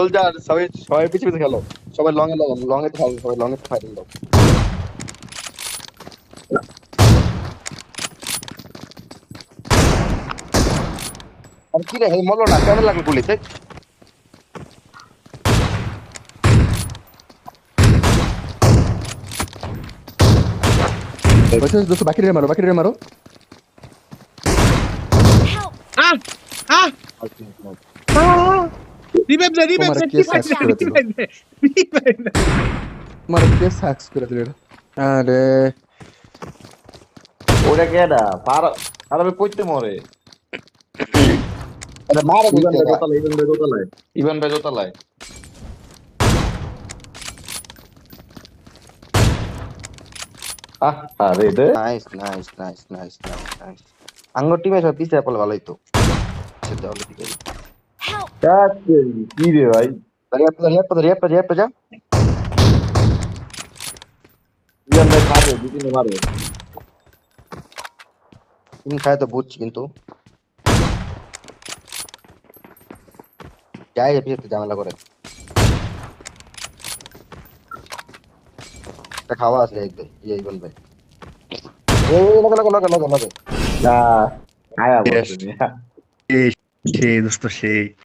Soldier সবাই সবাই পিছে পিছে খেলো, সবাই লং এ লাগান, লং এ থাকো, সবাই লং এ ফাইটিং দাও। আর কি রে এই মরলো না, কেন লাগলো গুলিতে? বলছে দোস্ত বাকি রে মারো। Help! আহ আহ রিভাইভ দে তোমার কে রিভাইভ সাক্স করে দিল? দে রিভাইভ দে। তোমার কে সাক্স করে দিল এটা? আরে ওটা কেডা পারাবে কইতে মরে। আরে মারো ইভান দিতে ভাই দোতলায়, ইভান ভাই দোতলায়। আরে রে nice nice nice nice nice nice. আঙ্গুর টিমে সব পিছে পড়লে ভালোই তো। সেটা হলো ঠিক আছে। Help! কি রে ভাই, রিয়াপ যা। ইভান ভাই খাবে দুদিনে মারে। তুমি খায় তো বুঝছি কিন্তু যাই পিছে ঝামেলা করে। একটা খাওয়া আছে এই বলবে। এই লাগে। না আয়া বলছে সেই দোস্ত সেই